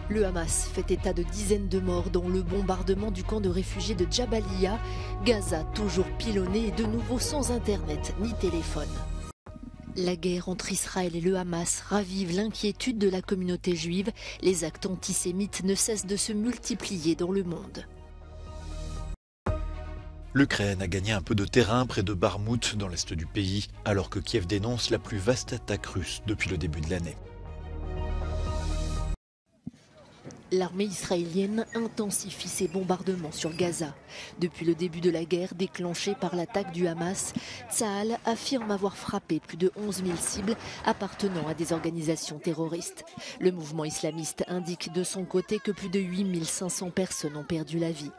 Le Hamas fait état de dizaines de morts dans le bombardement du camp de réfugiés de Jabalia. Gaza toujours pilonné et de nouveau sans internet ni téléphone. La guerre entre Israël et le Hamas ravive l'inquiétude de la communauté juive. Les actes antisémites ne cessent de se multiplier dans le monde. L'Ukraine a gagné un peu de terrain près de Barmout dans l'est du pays, alors que Kiev dénonce la plus vaste attaque russe depuis le début de l'année. L'armée israélienne intensifie ses bombardements sur Gaza. Depuis le début de la guerre déclenchée par l'attaque du Hamas, Tsahal affirme avoir frappé plus de 11 000 cibles appartenant à des organisations terroristes. Le mouvement islamiste indique de son côté que plus de 8 500 personnes ont perdu la vie.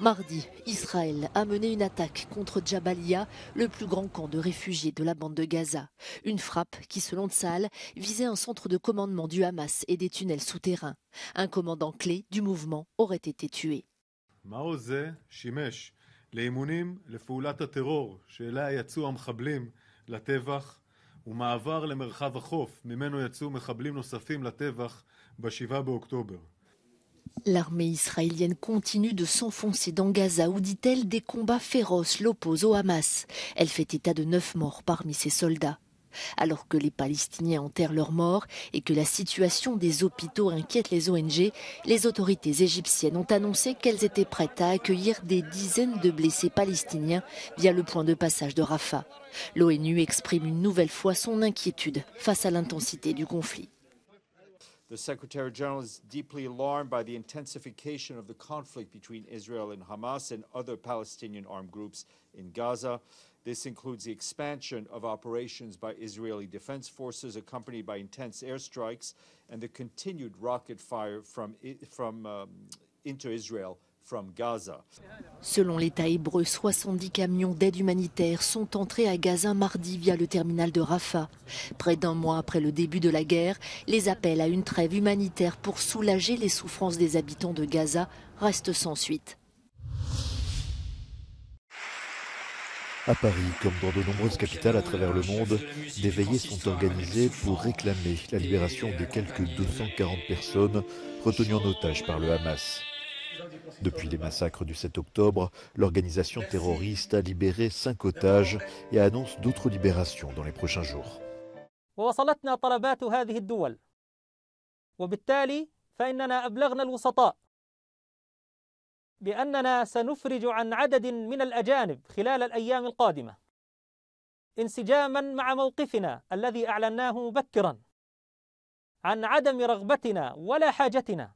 Mardi, Israël a mené une attaque contre Jabalia, le plus grand camp de réfugiés de la bande de Gaza. Une frappe qui, selon Tsahal, visait un centre de commandement du Hamas et des tunnels souterrains. Un commandant clé du mouvement aurait été tué. ומעבר למרחב החוף, ממנו יצאו מחבלים נוספים לטבח ב-7 באוקטובר. L'armée israélienne continue de s'enfoncer dans Gaza où, dit-elle, des combats féroces l'opposent au Hamas. Elle fait état de 9 morts parmi ses soldats. Alors que les Palestiniens enterrent leurs morts et que la situation des hôpitaux inquiète les ONG, les autorités égyptiennes ont annoncé qu'elles étaient prêtes à accueillir des dizaines de blessés palestiniens via le point de passage de Rafah. L'ONU exprime une nouvelle fois son inquiétude face à l'intensité du conflit. The Secretary General is deeply alarmed by the intensification of the conflict between Israel and Hamas and other Palestinian armed groups in Gaza. This includes the expansion of operations by Israeli defense forces accompanied by intense airstrikes and the continued rocket fire into Israel from Gaza. Selon l'État hébreu, 70 camions d'aide humanitaire sont entrés à Gaza mardi via le terminal de Rafah. Près d'un mois après le début de la guerre, les appels à une trêve humanitaire pour soulager les souffrances des habitants de Gaza restent sans suite. À Paris, comme dans de nombreuses capitales à travers le monde, des veillées sont organisées pour réclamer la libération des quelques 240 personnes retenues en otage par le Hamas. Depuis les massacres du 7 octobre, l'organisation terroriste a libéré 5 otages et annonce d'autres libérations dans les prochains jours. ووصلتنا طلبات هذه الدول وبالتالي فإننا أبلغنا الوسطاء بأننا سنفرج عن عدد من الأجانب خلال الأيام القادمة انسجاما مع موقفنا الذي أعلناه مبكرا عن عدم رغبتنا ولا حاجتنا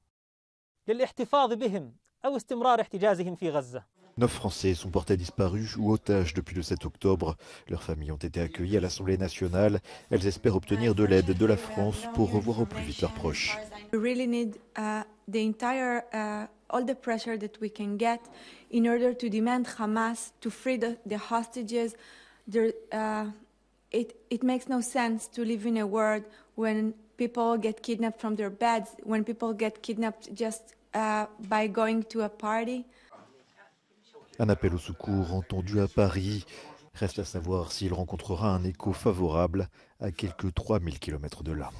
للاحتفاظ بهم أو استمرار احتجازهم في غزة. 9 Français sont portés disparus ou otages depuis le 7 octobre. Leurs familles ont été accueillies à l'Assemblée nationale. Elles espèrent obtenir de l'aide de la France pour revoir au plus vite leurs proches. We really need all the pressure that we can get in order to demand Hamas to free the hostages. It makes no sense to live in a world when people get kidnapped from their beds, when people get kidnapped just by going to a party. Un appel au secours entendu à Paris. Reste à savoir s'il rencontrera un écho favorable à quelques 3000 km de là.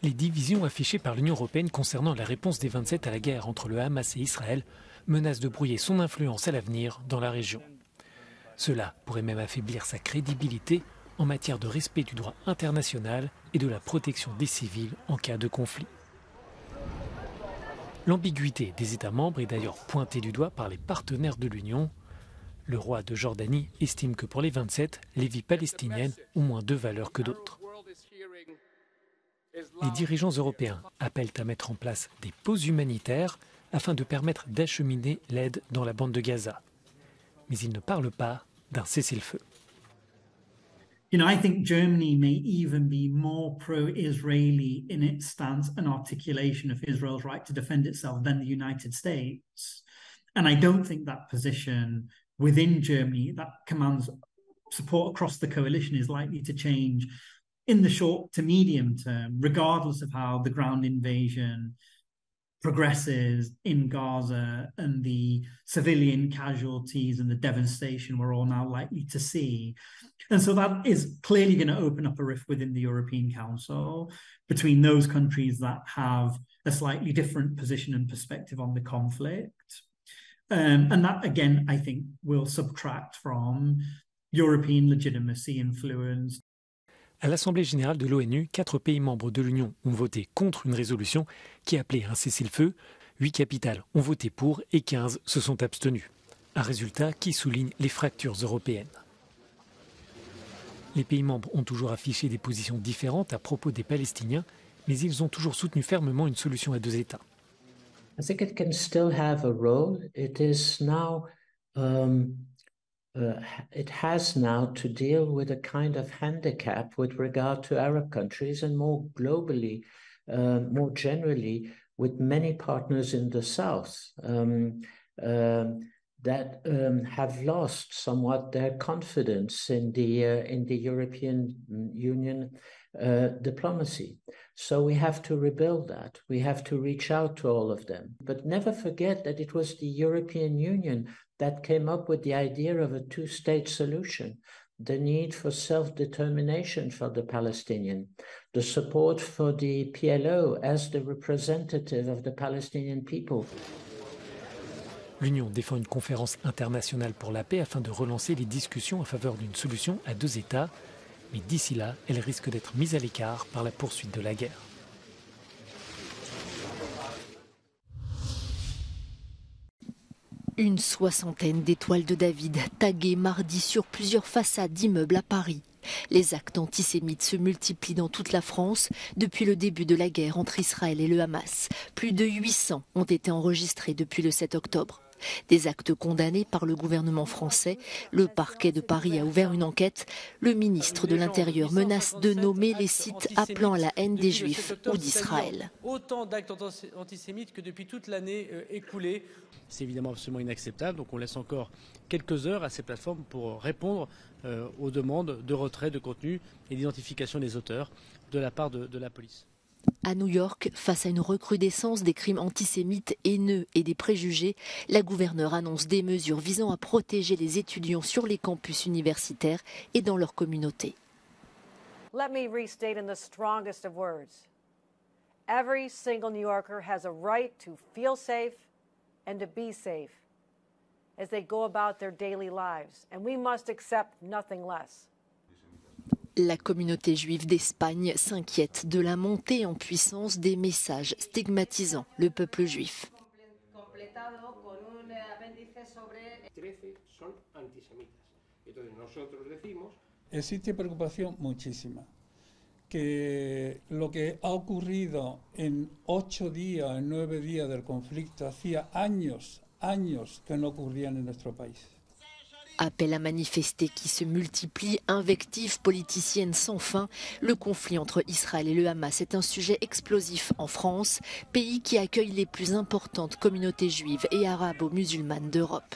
Les divisions affichées par l'Union européenne concernant la réponse des 27 à la guerre entre le Hamas et Israël menacent de brouiller son influence à l'avenir dans la région. Cela pourrait même affaiblir sa crédibilité en matière de respect du droit international et de la protection des civils en cas de conflit. L'ambiguïté des États membres est d'ailleurs pointée du doigt par les partenaires de l'Union. Le roi de Jordanie estime que pour les 27, les vies palestiniennes ont moins de valeur que d'autres. Les dirigeants européens appellent à mettre en place des pauses humanitaires afin de permettre d'acheminer l'aide dans la bande de Gaza. Mais ils ne parlent pas d'un cessez-le-feu. You know, I think Germany may even be more pro-Israeli in its stance and articulation of Israel's right to defend itself than the United States. And I don't think that position within Germany that commands support across the coalition is likely to change in the short to medium term, regardless of how the ground invasion progresses in Gaza and the civilian casualties and the devastation we're all now likely to see. And so that is clearly going to open up a rift within the European Council between those countries that have a slightly different position and perspective on the conflict. And that, again, I think will subtract from European legitimacy, influence. À l'Assemblée générale de l'ONU, 4 pays membres de l'Union ont voté contre une résolution qui appelait un cessez-le-feu. 8 capitales ont voté pour et 15 se sont abstenues. Un résultat qui souligne les fractures européennes. Les pays membres ont toujours affiché des positions différentes à propos des Palestiniens, mais ils ont toujours soutenu fermement une solution à 2 États. I think it can still have a role. It is now it has now to deal with a kind of handicap with regard to Arab countries and more globally, more generally, with many partners in the South that have lost somewhat their confidence in the European Union diplomacy. So we have to rebuild that. We have to reach out to all of them. But never forget that it was the European Union that came up with the idea of a 2-state solution, the need for self-determination for the Palestinian, the support for the PLO as the representative of the Palestinian people. L'Union défend une conférence internationale pour la paix afin de relancer les discussions en faveur d'une solution à 2 États. Mais d'ici là, elle risque d'être mise à l'écart par la poursuite de la guerre. Une 60aine d'étoiles de David taguées mardi sur plusieurs façades d'immeubles à Paris. Les actes antisémites se multiplient dans toute la France depuis le début de la guerre entre Israël et le Hamas. Plus de 800 ont été enregistrés depuis le 7 octobre. Des actes condamnés par le gouvernement français. Le parquet de Paris a ouvert une enquête. Le ministre de l'Intérieur menace de nommer les sites appelant à la haine des Juifs ou d'Israël. Autant d'actes antisémites que depuis toute l'année écoulée. C'est évidemment absolument inacceptable. Donc on laisse encore quelques heures à ces plateformes pour répondre aux demandes de retrait de contenu et d'identification des auteurs de la part de la police. À New York, face à une recrudescence des crimes antisémites haineux et des préjugés, la gouverneure annonce des mesures visant à protéger les étudiants sur les campus universitaires et dans leur communauté. Let me restate in the strongest of words. Every single New Yorker has a right to feel safe and to be safe as they go about their daily lives, and we must accept nothing less. La communauté juive d'Espagne s'inquiète de la montée en puissance des messages stigmatisant le peuple juif. Existe preocupación muchísima, que lo que ha ocurrido en 8 días, en 9 días del conflicto, hacía años que no ocurrían en nuestro país. Appel à manifester qui se multiplie, invectives politiciennes sans fin. Le conflit entre Israël et le Hamas est un sujet explosif en France, pays qui accueille les plus importantes communautés juives et arabo-musulmanes d'Europe.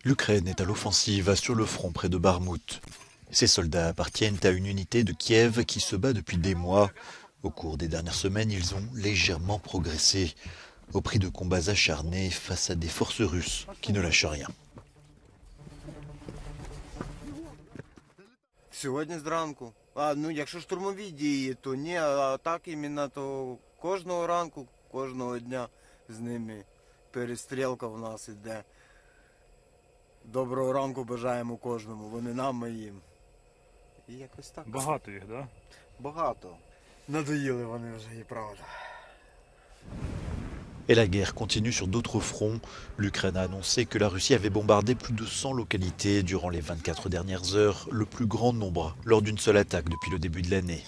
L'Ukraine est à l'offensive sur le front près de Barmout. Ses soldats appartiennent à une unité de Kiev qui se bat depuis des mois. Au cours des dernières semaines, ils ont légèrement progressé, au prix de combats acharnés face à des forces russes qui ne lâchent rien. Сьогодні зранку. Якщо штурмові дії, то ні, а так іменно то кожного ранку, кожного дня з ними перестрілка в нас іде. Доброго ранку бажаємо кожному, вони нам, ми їм. І якось так. Багато їх, да? Багато. Надоїли вони вже, і правда. Et la guerre continue sur d'autres fronts. L'Ukraine a annoncé que la Russie avait bombardé plus de 100 localités durant les 24 dernières heures, le plus grand nombre lors d'une seule attaque depuis le début de l'année.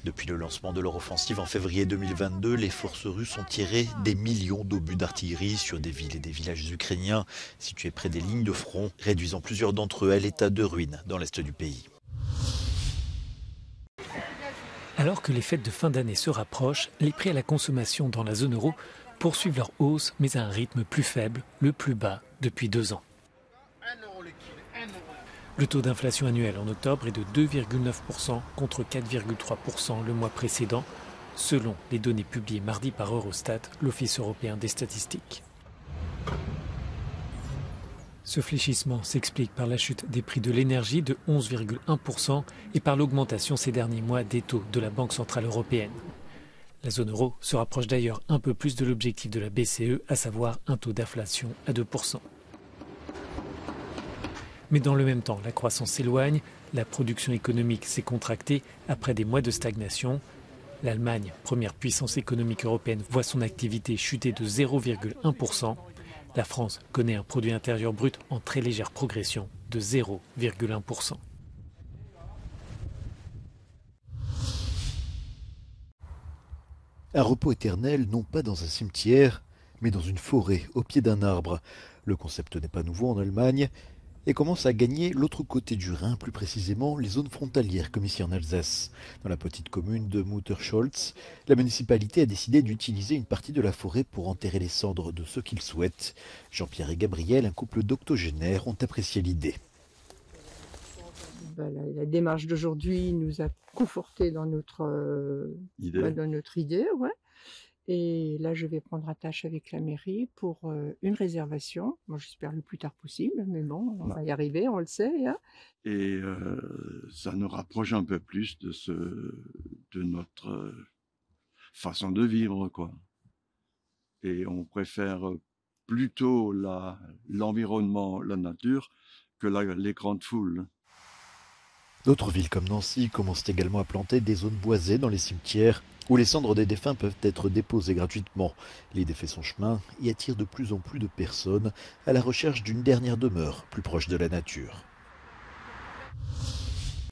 Depuis le lancement de leur offensive en février 2022, les forces russes ont tiré des millions d'obus d'artillerie sur des villes et des villages ukrainiens situés près des lignes de front, réduisant plusieurs d'entre eux à l'état de ruine dans l'est du pays. Alors que les fêtes de fin d'année se rapprochent, les prix à la consommation dans la zone euro poursuivent leur hausse, mais à un rythme plus faible, le plus bas depuis 2 ans. Le taux d'inflation annuel en octobre est de 2,9% contre 4,3% le mois précédent, selon les données publiées mardi par Eurostat, l'Office européen des statistiques. Ce fléchissement s'explique par la chute des prix de l'énergie de 11,1% et par l'augmentation ces derniers mois des taux de la Banque centrale européenne. La zone euro se rapproche d'ailleurs un peu plus de l'objectif de la BCE, à savoir un taux d'inflation à 2%. Mais dans le même temps, la croissance s'éloigne, la production économique s'est contractée après des mois de stagnation. L'Allemagne, première puissance économique européenne, voit son activité chuter de 0,1%. La France connaît un produit intérieur brut en très légère progression de 0,1%. Un repos éternel, non pas dans un cimetière, mais dans une forêt, au pied d'un arbre. Le concept n'est pas nouveau en Allemagne et commence à gagner l'autre côté du Rhin, plus précisément les zones frontalières, comme ici en Alsace. Dans la petite commune de Mutterscholz, la municipalité a décidé d'utiliser une partie de la forêt pour enterrer les cendres de ceux qu'ils souhaitent. Jean-Pierre et Gabriel, un couple d'octogénaires, ont apprécié l'idée. La démarche d'aujourd'hui nous a conforté dans notre idée. Ouais. Et là, je vais prendre attache avec la mairie pour une réservation. Moi, j'espère le plus tard possible, mais bon, on va y arriver, on le sait. Hein. Et ça nous rapproche un peu plus de notre façon de vivre, quoi. Et on préfère plutôt l'environnement, la nature, que les grandes foules. D'autres villes comme Nancy commencent également à planter des zones boisées dans les cimetières où les cendres des défunts peuvent être déposées gratuitement. L'idée fait son chemin et attire de plus en plus de personnes à la recherche d'une dernière demeure plus proche de la nature.